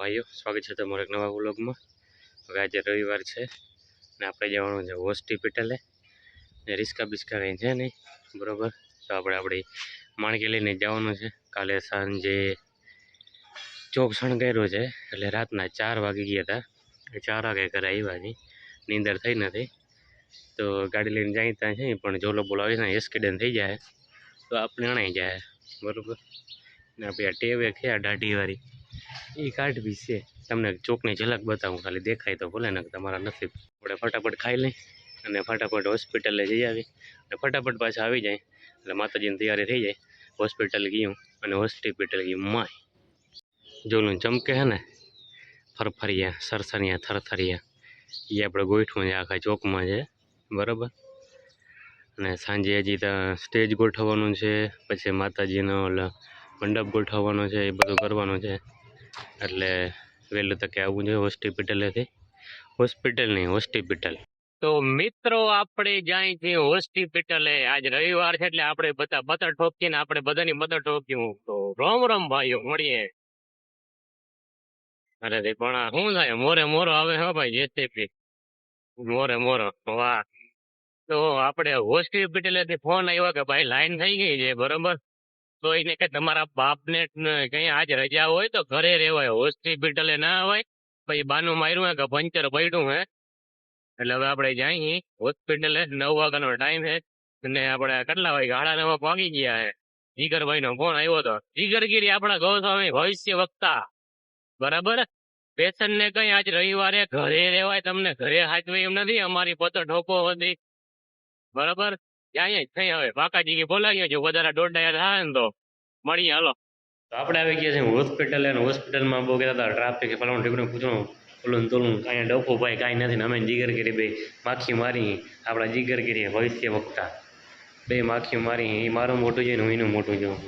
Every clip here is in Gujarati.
ભાઈઓ, સ્વાગત છે તમારા એક નવા વ્લોગમાં। હવે આજે રવિવાર છે ને આપણે જવાનું છે હોસ્પિટલે ને રિસ્કા બિસ્કા કંઈ છે નહીં, બરાબર। તો આપણે આપણી માણકી લઈને જવાનું છે। કાલે સાંજે ચોક શણગાર્યો છે એટલે રાતના 4 વાગી ગયા હતા। 4 વાગે ઘરે આવ્યા છીએ, નીંદર થઈ નથી તો ગાડી લઈને જાય ત્યાં છે પણ જોલો બોલો આવી ને એક્સિડન્ટ થઈ જાય તો આપણે અણાઈ જાય, બરાબર। ને આપણી આ ટેવ એક છે આ દાઢીવાળી એ કાઢવી છે। તમને ચોકની ઝલક બતાવું, ખાલી દેખાય તો ભલે ને તમારા નસીબ। આપણે ફટાફટ ખાઈ લઈ અને ફટાફટ હોસ્પિટલે જઈ આવી અને ફટાફટ પાછા આવી જાય એટલે માતાજીની તૈયારી થઈ જાય। હોસ્પિટલ ગયું અને હોસ્પિટલ ગયું માય જોલું ચમકે છે ને ફરફરિયા સરસરિયા થરથરિયા એ આપણે ગોઠવું છે આખા ચોકમાં છે, બરાબર। અને સાંજે હજી તો સ્ટેજ ગોઠવવાનું છે, પછી માતાજીનો મંડપ ગોઠવવાનો છે, એ બધું કરવાનું છે એટલે વહેલું તકે આવવું જોઈએ હોસ્પિટલેથી। હોસ્પિટલ નહીં, હોસ્પિટલ। તો મિત્રો આપણે જાય છે હોસ્પિટલે। આજ રવિવાર છે એટલે આપણે બધા બતર ઠોકીએ ને આપણે બધાની બતર ઠોક્યું। તો રામ રામ ભાઈઓ, મળીએ। અરે રે પણ શું થાય, મોરે મોરો આવે હો ભાઈ, જેસીપી મોરે મોરો, વાહ। તો આપણે હોસ્પિટલેથી ફોન આવ્યો કે ભાઈ લાઈન થઈ ગઈ છે, બરોબર। તો એને કે તમારા બાપને કઈ આજ રજા હોય તો ઘરે રહેવાય, હોસ્પિટલે ના આવાય। પછી બાનું માર્યું હે કે પંચર પડ્યું હે એટલે હવે આપણે જઈએ હોસ્પિટલે। 9 વાગ્યાનો ટાઈમ છે અને આપણે કેટલા વાગે 9:30 વાગી ગયા છે। જીગરભાઈ નો ફોન આવ્યો હતો। જીગરગીરી આપણા ગૌસ્વામી ભવિષ્ય વક્તા, બરાબર। પેશન્ટ ને કઈ આજ રવિવારે ઘરે રહેવાય, તમને ઘરે હાચવી એમ નથી, અમારી પતો ઠોકો હતી, બરાબર। ત્યાં થઈ હવે પાકાજી બોલાવીએ છે, વધારે દોડાયા થાય ને તો મળીએ, હાલો। તો આપણે આવી ગયા છે હોસ્પિટલ અને હોસ્પિટલમાં બહુ કહેતા હતા ટ્રાફિક પેલાનું ટીકડું પૂછવાનું ઓલું તોલું કાંઈ ડફો ભાઈ કાંઈ નથી ને અમે જીગરગીરી બે માખી મારી, આપણા જીગરગીરી ભવિષ્ય વક્તા બે માખી મારી, એ મારું મોટું છે ને હું એનું મોટું જોઉં।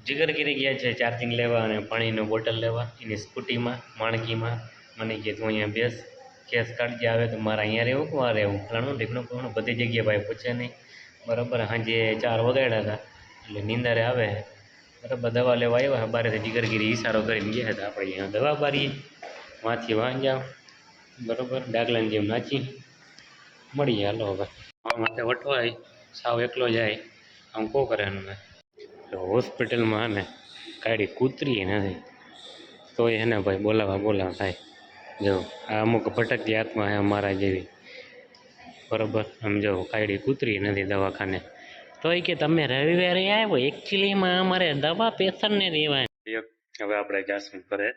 જીગરગીરી ગયા છે ચાર્જિંગ લેવા અને પાણીનો બોટલ લેવા એની સ્કૂટીમાં માણકીમાં। મને કહે તું અહીંયા બેસ, કેસ કાઢજે આવે તો મારે અહીંયા રહેવું કે રહેવું ફલાણું ઢીકણું ફલાણું બધી જગ્યાએ ભાઈ પૂછે નહીં, બરાબર। સાંજે 4 વાગ્યા હતા એટલે નીંદરે આવે, બરાબર। દવા લેવા આવ્યા બારેથી જીગરગીરી ઈશારો કરીને ગયા હતા આપણે અહીંયા દવા બારીએ માથી વાંજા, બરાબર। ડાગલાની જેમ નાચી મળીએ, હાલો હવે માથે વટવાય સાવ એકલો જાય આમ કો કરે ને હોસ્પિટલમાં ને કાંઈ કૂતરી નથી તોય એને ભાઈ બોલાવા થાય। જો આ અમુક ભટકતી આત્મા હે અમારા જેવી, બરાબર। આમ જો કાંઈ કૂતરી નથી દવાખાને તો એ કે તમે રવિવારે આવ્યો, એકચ્યુઅલીમાં અમારે દવા પેશન્ટને દેવાની। હવે આપણે જાશું ઘરે,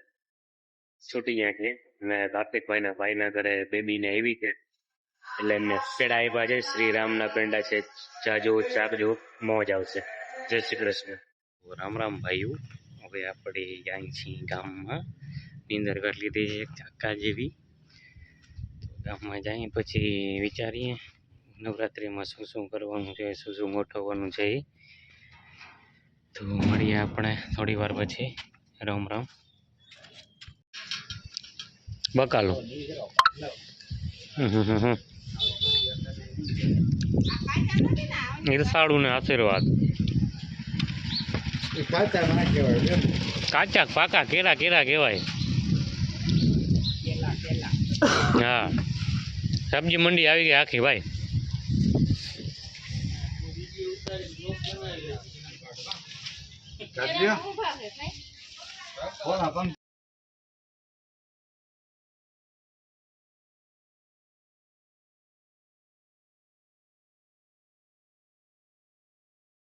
છૂટી ગયા છીએ ને કાર્તિકભાઈના ભાઈના ઘરે બેબીને આવી છે એટલે એમને પેડા આપ્યા છે, શ્રી રામના પેંડા છે, જાજો ચાકજો મોજ આવશે। જય શ્રી કૃષ્ણ, રામ રામ ભાઈઓ। હવે આપણે જાય છીએ ગામમાં, નીંદર કરી લીધી છે એક ચાકા જેવી, ગામમાં જઈએ પછી વિચારીએ નવરાત્રિમાં શું શું કરવાનું છે, શું શું ગોઠવવાનું છે એ તો મળીએ આપણે થોડી વાર પછી। રામ રામ બકાલો ઈરસાડું ને આશીર્વાદ કાચા પાકા કેરા કેરા કહેવાય। હા, સબ્જી મંડી આવી ગઈ આખી ભાઈ।